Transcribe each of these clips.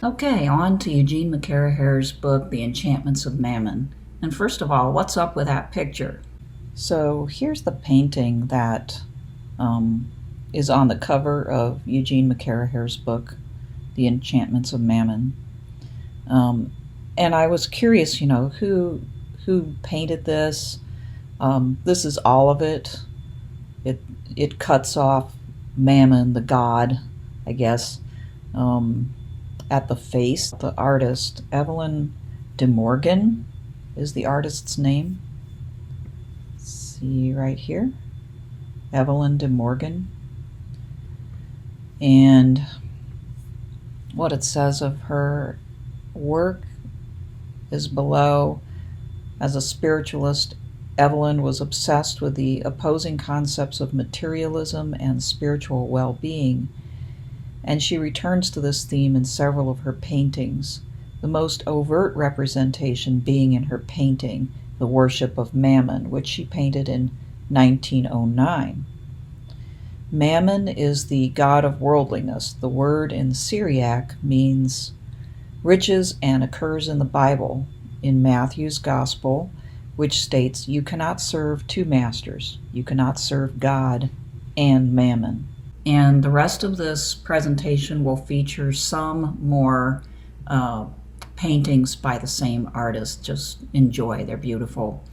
Okay, on to Eugene McCarraher's book, The Enchantments of Mammon. And first of all, what's up with that picture? So here's the painting that is on the cover of Eugene McCarraher's book, The Enchantments of Mammon. And I was curious, who painted this. This is all of it. It cuts off Mammon, the god, I guess, at the face. The artist, Evelyn de Morgan, is the artist's name. See right here, Evelyn de Morgan. And what it says of her work is below. As a spiritualist, Evelyn was obsessed with the opposing concepts of materialism and spiritual well-being, and she returns to this theme in several of her paintings, the most overt representation being in her painting, The Worship of Mammon, which she painted in 1909. Mammon is the god of worldliness. The word in Syriac means riches and occurs in the Bible, in Matthew's Gospel, which states, "You cannot serve two masters. You cannot serve God and Mammon." And the rest of this presentation will feature some more paintings by the same artist. Just enjoy, they're beautiful.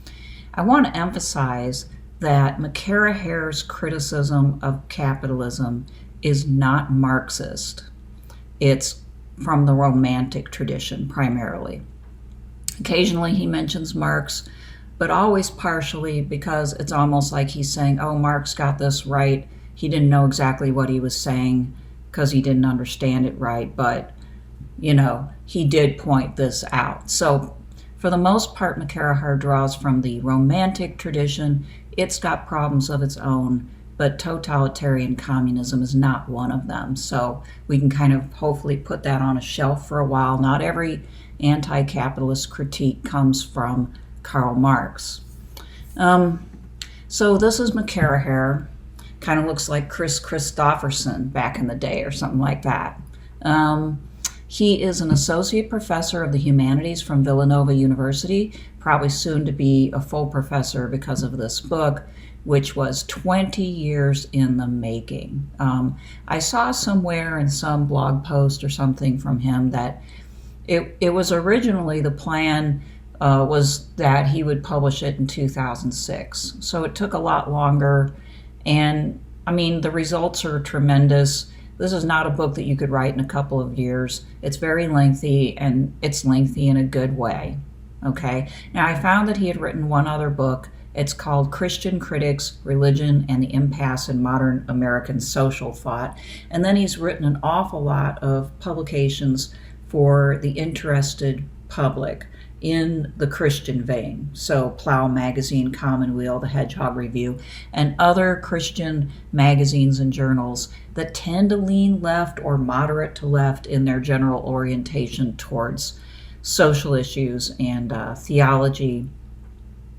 I want to emphasize that McCarraher's criticism of capitalism is not Marxist. It's from the Romantic tradition primarily. Occasionally he mentions Marx, but always partially, because it's almost like he's saying, oh, Marx got this right. He didn't know exactly what he was saying because he didn't understand it right, but, he did point this out. So for the most part, McCarraher draws from the Romantic tradition. It's got problems of its own, but totalitarian communism is not one of them. So we can kind of hopefully put that on a shelf for a while. Not every anti-capitalist critique comes from Karl Marx. So this is McCarraher. Kind of looks like Chris Christopherson back in the day or something like that. He is an associate professor of the humanities from Villanova University, probably soon to be a full professor because of this book, which was 20 years in the making. I saw somewhere in some blog post or something from him that it was originally, the plan was that he would publish it in 2006. So it took a lot longer. And I mean, the results are tremendous. This is not a book that you could write in a couple of years. It's very lengthy, and it's lengthy in a good way. Okay. Now, I found that he had written one other book. It's called Christian Critics, Religion, and the Impasse in Modern American Social Thought. And then he's written an awful lot of publications for the interested public in the Christian vein. So Plow Magazine, Commonweal, the Hedgehog Review, and other Christian magazines and journals that tend to lean left or moderate to left in their general orientation towards social issues and theology,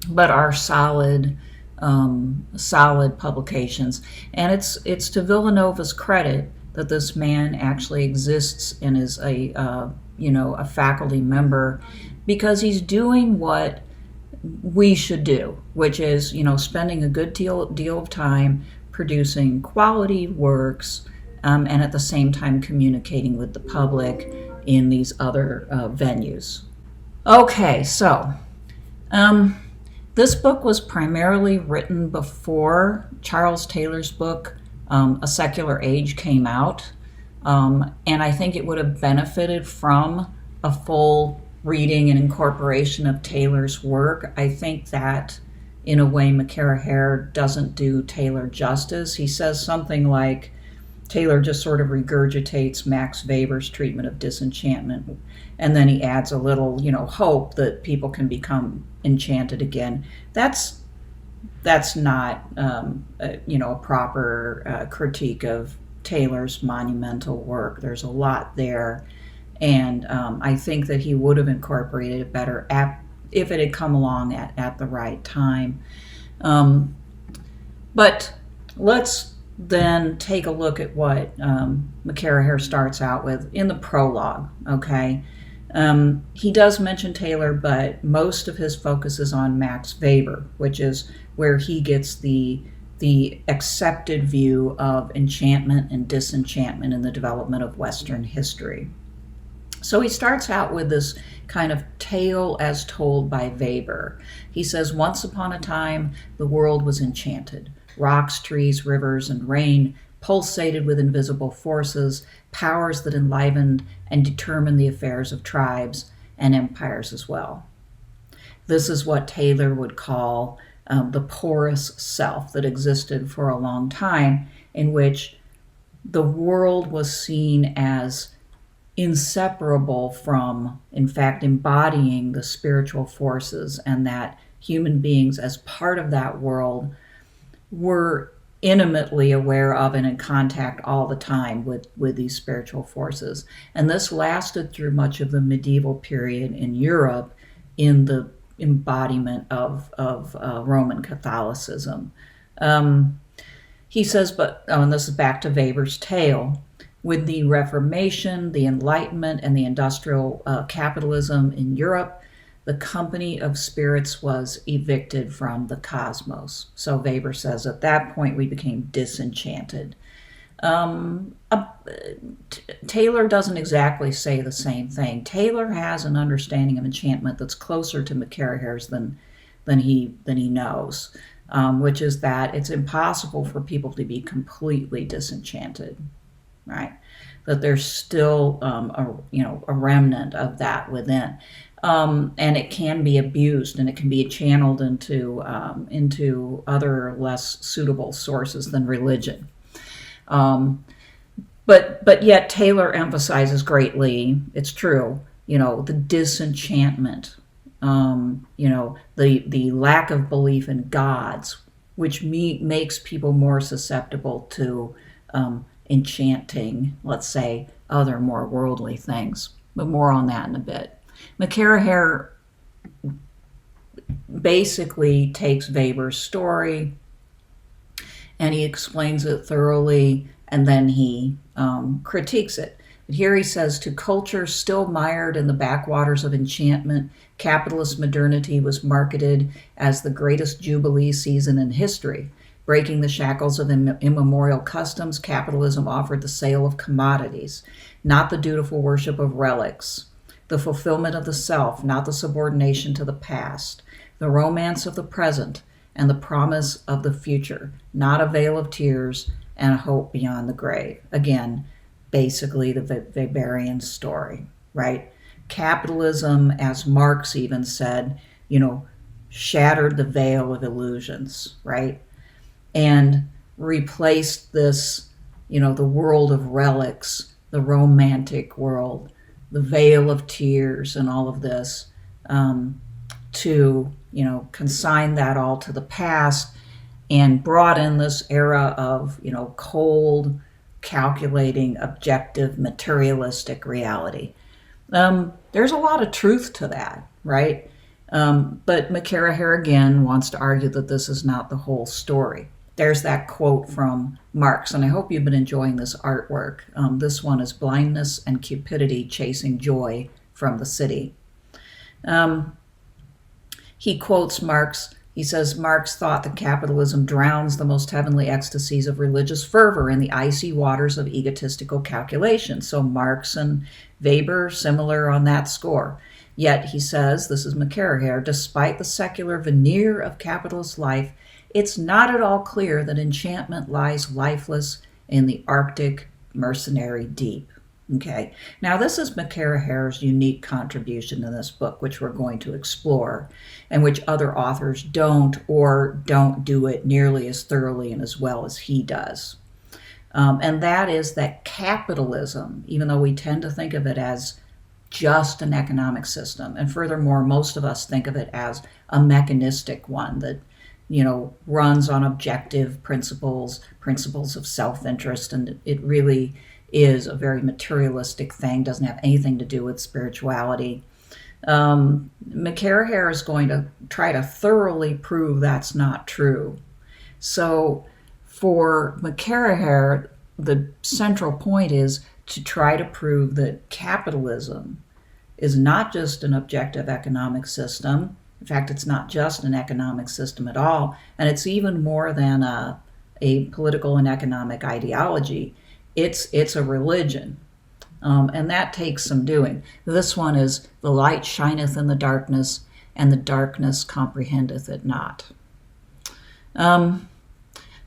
but are solid publications. And it's to Villanova's credit that this man actually exists and is a faculty member, because he's doing what we should do, which is, spending a good deal of time producing quality works, and at the same time communicating with the public in these other venues. Okay, so this book was primarily written before Charles Taylor's book, A Secular Age, came out, and I think it would have benefited from a full reading and incorporation of Taylor's work. I think that, in a way, McCarraher doesn't do Taylor justice. He says something like, Taylor just sort of regurgitates Max Weber's treatment of disenchantment, and then he adds a little, hope that people can become enchanted again. That's not, a proper critique of Taylor's monumental work. There's a lot there. And I think that he would have incorporated it better if it had come along at the right time. But let's then take a look at what McCarraher starts out with in the prologue, okay? He does mention Taylor, but most of his focus is on Max Weber, which is where he gets the accepted view of enchantment and disenchantment in the development of Western history. So he starts out with this kind of tale as told by Weber. He says, once upon a time, the world was enchanted. Rocks, trees, rivers, and rain pulsated with invisible forces, powers that enlivened and determined the affairs of tribes and empires as well. This is what Taylor would call the porous self that existed for a long time, in which the world was seen as inseparable from, in fact, embodying the spiritual forces, and that human beings as part of that world were intimately aware of and in contact all the time with these spiritual forces. And this lasted through much of the medieval period in Europe in the embodiment of Roman Catholicism. He says, and this is back to Weber's tale, with the Reformation, the Enlightenment, and the industrial capitalism in Europe, the company of spirits was evicted from the cosmos. So Weber says, at that point, we became disenchanted. Taylor doesn't exactly say the same thing. Taylor has an understanding of enchantment that's closer to McCarraher's than he knows, which is that it's impossible for people to be completely disenchanted, right? That there's still a remnant of that within. And it can be abused, and it can be channeled into other less suitable sources than religion. But yet Taylor emphasizes greatly, it's true, the disenchantment, the lack of belief in gods, which makes people more susceptible to enchanting, let's say, other more worldly things. But more on that in a bit. McCarraher basically takes Weber's story and he explains it thoroughly, and then he critiques it. But here he says, to culture still mired in the backwaters of enchantment, capitalist modernity was marketed as the greatest jubilee season in history. Breaking the shackles of immemorial customs, capitalism offered the sale of commodities, not the dutiful worship of relics. The fulfillment of the self, not the subordination to the past, the romance of the present, and the promise of the future, not a veil of tears and a hope beyond the grave. Again, basically the Weberian story, right? Capitalism, as Marx even said, shattered the veil of illusions, right? And replaced this, the world of relics, the romantic world, the veil of tears and all of this, to, consign that all to the past, and brought in this era of, cold, calculating, objective, materialistic reality. There's a lot of truth to that, right? But McCarraher, again, wants to argue that this is not the whole story. There's that quote from Marx, and I hope you've been enjoying this artwork. This one is Blindness and Cupidity Chasing Joy from the City. He quotes Marx. He says, Marx thought that capitalism drowns the most heavenly ecstasies of religious fervor in the icy waters of egotistical calculation. So Marx and Weber, similar on that score. Yet, he says, this is McCarraher, despite the secular veneer of capitalist life, it's not at all clear that enchantment lies lifeless in the Arctic mercenary deep. Okay, now this is McCarraher's unique contribution in this book, which we're going to explore, and which other authors don't, or don't do it nearly as thoroughly and as well as he does. And that is that capitalism, even though we tend to think of it as just an economic system, and furthermore, most of us think of it as a mechanistic one that runs on objective principles of self-interest, and it really is a very materialistic thing, doesn't have anything to do with spirituality. McCarraher is going to try to thoroughly prove that's not true. So for McCarraher, the central point is to try to prove that capitalism is not just an objective economic system. In fact, it's not just an economic system at all, and it's even more than a political and economic ideology. It's a religion, and that takes some doing. This one is, the light shineth in the darkness, and the darkness comprehendeth it not.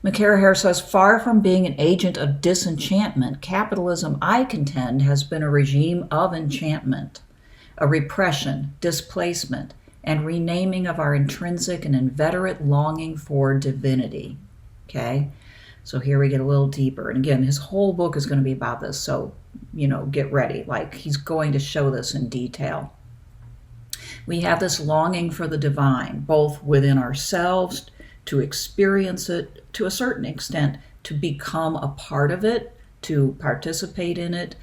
McCarraher says, far from being an agent of disenchantment, capitalism, I contend, has been a regime of enchantment, a repression, displacement, and renaming of our intrinsic and inveterate longing for divinity. Okay? So here we get a little deeper. And again, his whole book is going to be about this, so, get ready. Like, he's going to show this in detail. We have this longing for the divine, both within ourselves, to experience it to a certain extent, to become a part of it, to participate in it,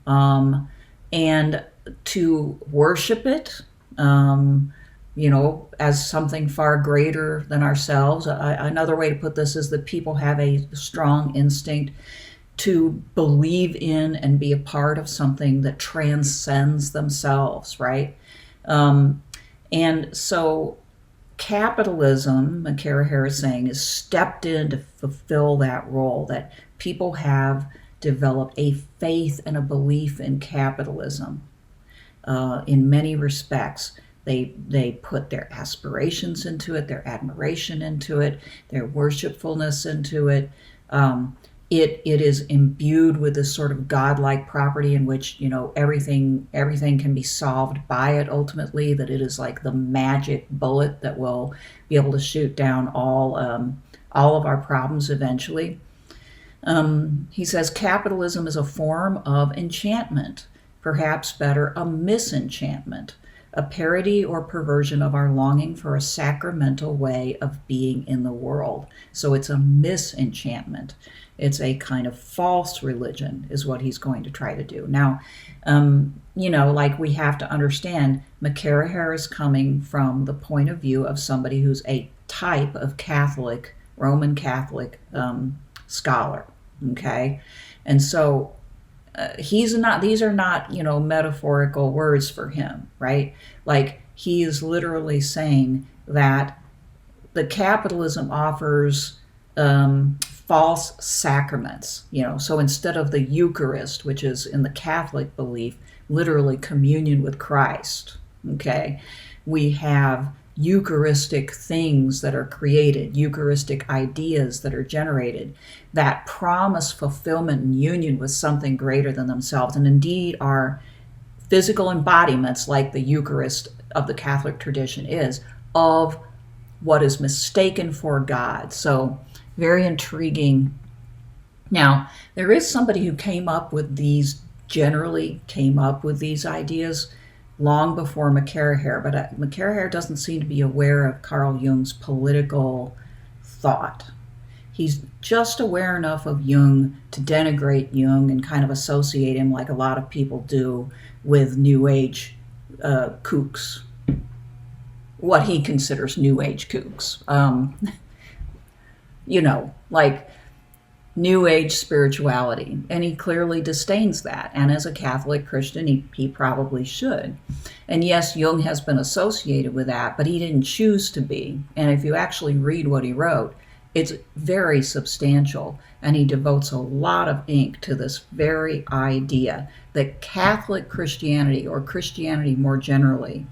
and to worship it, as something far greater than ourselves. Another way to put this is that people have a strong instinct to believe in and be a part of something that transcends themselves, right? And so capitalism, McCarraher is saying, is stepped in to fulfill that role, that people have developed a faith and a belief in capitalism in many respects. They put their aspirations into it, their admiration into it, their worshipfulness into it. It is imbued with this sort of godlike property in which, everything can be solved by it ultimately, that it is like the magic bullet that will be able to shoot down all of our problems eventually. He says capitalism is a form of enchantment, perhaps better, a misenchantment, a parody or perversion of our longing for a sacramental way of being in the world. So it's a misenchantment. It's a kind of false religion is what he's going to try to do. Now, we have to understand, McCarraher is coming from the point of view of somebody who's a type of Catholic, Roman Catholic scholar, okay? And so these are not, metaphorical words for him, right? Like, he is literally saying that the capitalism offers false sacraments, so instead of the Eucharist, which is in the Catholic belief, literally communion with Christ, okay, we have Eucharistic things that are created, Eucharistic ideas that are generated, that promise fulfillment and union with something greater than themselves, and indeed are physical embodiments, like the Eucharist of the Catholic tradition is, of what is mistaken for God. So very intriguing. Now, there is somebody who generally came up with these ideas long before McCarraher, but McCarraher doesn't seem to be aware of Carl Jung's political thought. He's just aware enough of Jung to denigrate Jung and kind of associate him, like a lot of people do, with New Age kooks, what he considers New Age kooks. Like New Age spirituality. And he clearly disdains that. And as a Catholic Christian, he probably should. And yes, Jung has been associated with that, but he didn't choose to be. And if you actually read what he wrote, it's very substantial. And he devotes a lot of ink to this very idea that Catholic Christianity, or Christianity more generally,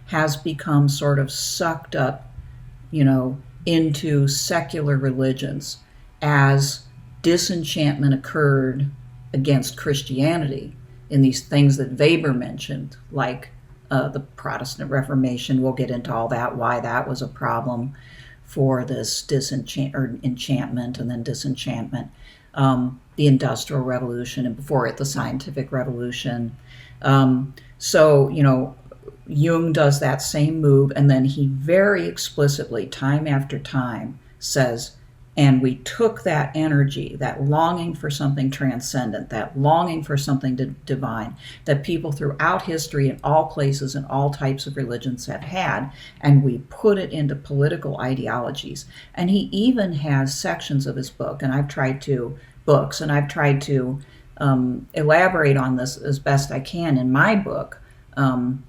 has become sort of sucked up, into secular religions as disenchantment occurred against Christianity in these things that Weber mentioned, like the Protestant Reformation. We'll get into all that, why that was a problem for this enchantment and then disenchantment. The Industrial Revolution, and before it, the Scientific Revolution. Jung does that same move, and then he very explicitly, time after time, says, And we took that energy, that longing for something transcendent, that longing for something divine, that people throughout history in all places and all types of religions have had, and we put it into political ideologies. And he even has sections of his book, and I've tried to elaborate on this as best I can in my book on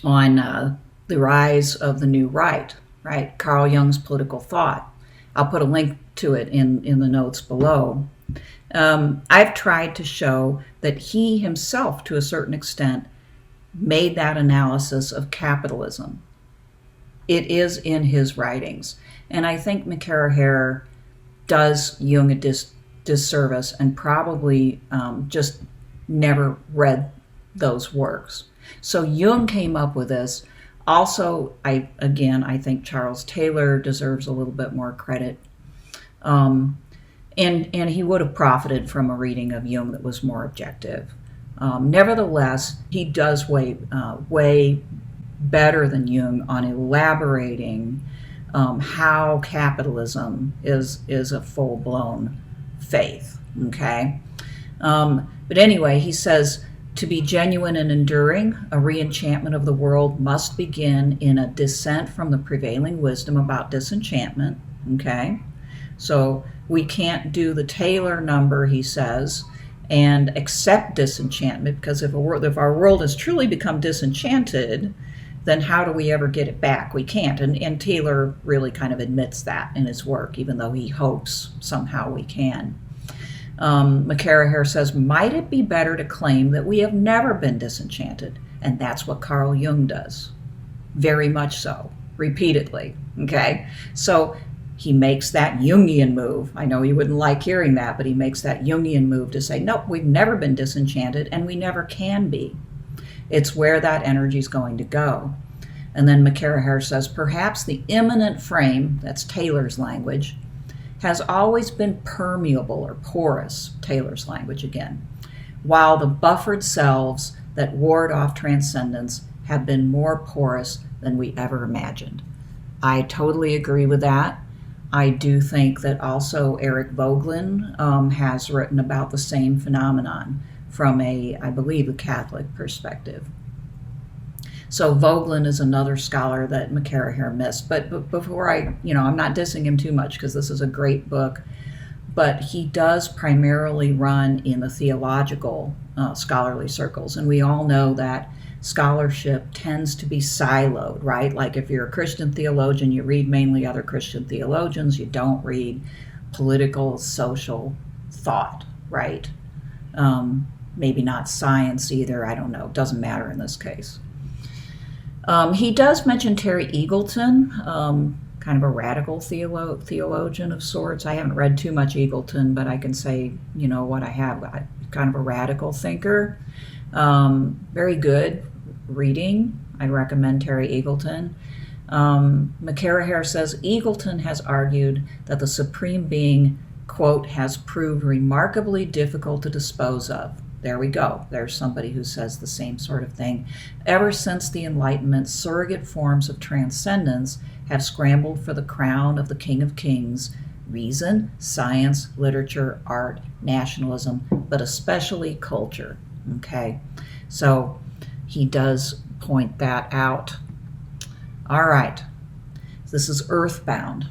the rise of the new right, Carl Jung's political thought. I'll put a link to it in the notes below. I've tried to show that he himself, to a certain extent, made that analysis of capitalism. It is in his writings. And I think McCarraher does Jung a disservice and probably just never read those works. So Jung came up with this. Also, I think Charles Taylor deserves a little bit more credit. And he would have profited from a reading of Jung that was more objective. Nevertheless, he does way better than Jung on elaborating how capitalism is a full-blown faith, okay? But anyway, he says, to be genuine and enduring, a re-enchantment of the world must begin in a dissent from the prevailing wisdom about disenchantment, okay? So we can't do the Taylor number, he says, and accept disenchantment, because if our world has truly become disenchanted, then how do we ever get it back? We can't. And Taylor really kind of admits that in his work, even though he hopes somehow we can. McCarraher says, might it be better to claim that we have never been disenchanted? And that's what Carl Jung does. Very much so, repeatedly, okay? So he makes that Jungian move. I know you wouldn't like hearing that, but he makes that Jungian move to say, nope, we've never been disenchanted, and we never can be. It's where that energy is going to go. And then McCarraher says, perhaps the immanent frame, that's Taylor's language, has always been permeable or porous, Taylor's language again, while the buffered selves that ward off transcendence have been more porous than we ever imagined. I totally agree with that. I do think that also Eric Voegelin has written about the same phenomenon from I believe, a Catholic perspective. So Voegelin is another scholar that McCarraher missed. But before I'm not dissing him too much because this is a great book, but he does primarily run in the theological scholarly circles. And we all know that scholarship tends to be siloed, right? Like if you're a Christian theologian, you read mainly other Christian theologians. You don't read political, social thought, right? Maybe not science either. I don't know. It doesn't matter in this case. He does mention Terry Eagleton, kind of a radical theologian of sorts. I haven't read too much Eagleton, but I can say, what I have. Kind of a radical thinker. Very good reading. I recommend Terry Eagleton. McCarraher says, Eagleton has argued that the Supreme Being, quote, has proved remarkably difficult to dispose of. There we go. There's somebody who says the same sort of thing. Ever since the Enlightenment, surrogate forms of transcendence have scrambled for the crown of the King of Kings: reason, science, literature, art, nationalism, but especially culture. Okay, so he does point that out. All right, this is Earthbound.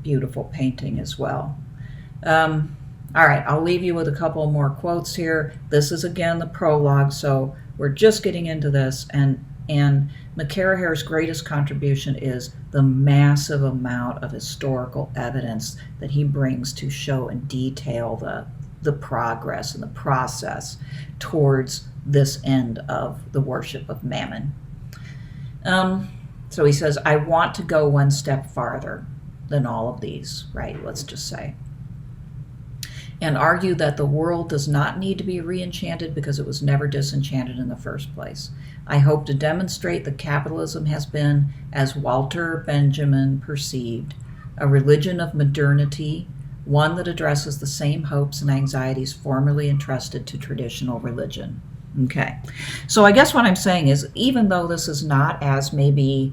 Beautiful painting as well. All right, I'll leave you with a couple more quotes here. This is, again, the prologue, so we're just getting into this. And McCarraher's greatest contribution is the massive amount of historical evidence that he brings to show and detail the progress and the process towards this end of the worship of Mammon. So he says, I want to go one step farther than all of these, right, let's just say, and argue that the world does not need to be re-enchanted because it was never disenchanted in the first place. I hope to demonstrate that capitalism has been, as Walter Benjamin perceived, a religion of modernity, one that addresses the same hopes and anxieties formerly entrusted to traditional religion. Okay, so I guess what I'm saying is, even though this is not as maybe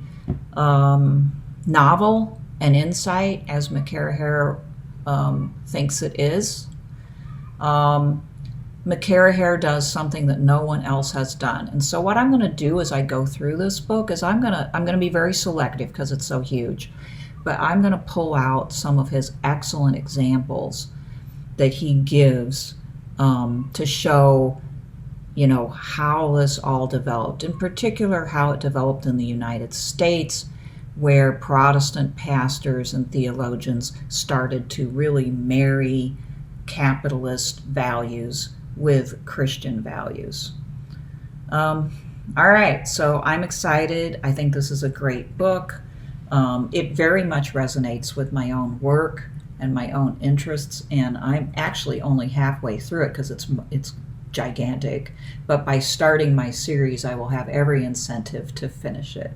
novel an insight as McCarraher thinks it is. McCarraher does something that no one else has done. And so what I'm going to do as I go through this book is I'm going to be very selective because it's so huge. But I'm going to pull out some of his excellent examples that he gives to show, how this all developed. In particular, how it developed in the United States, where Protestant pastors and theologians started to really marry capitalist values with Christian values. All right, so I'm excited. I think this is a great book. It very much resonates with my own work and my own interests, and I'm actually only halfway through it because it's gigantic. But by starting my series, I will have every incentive to finish it.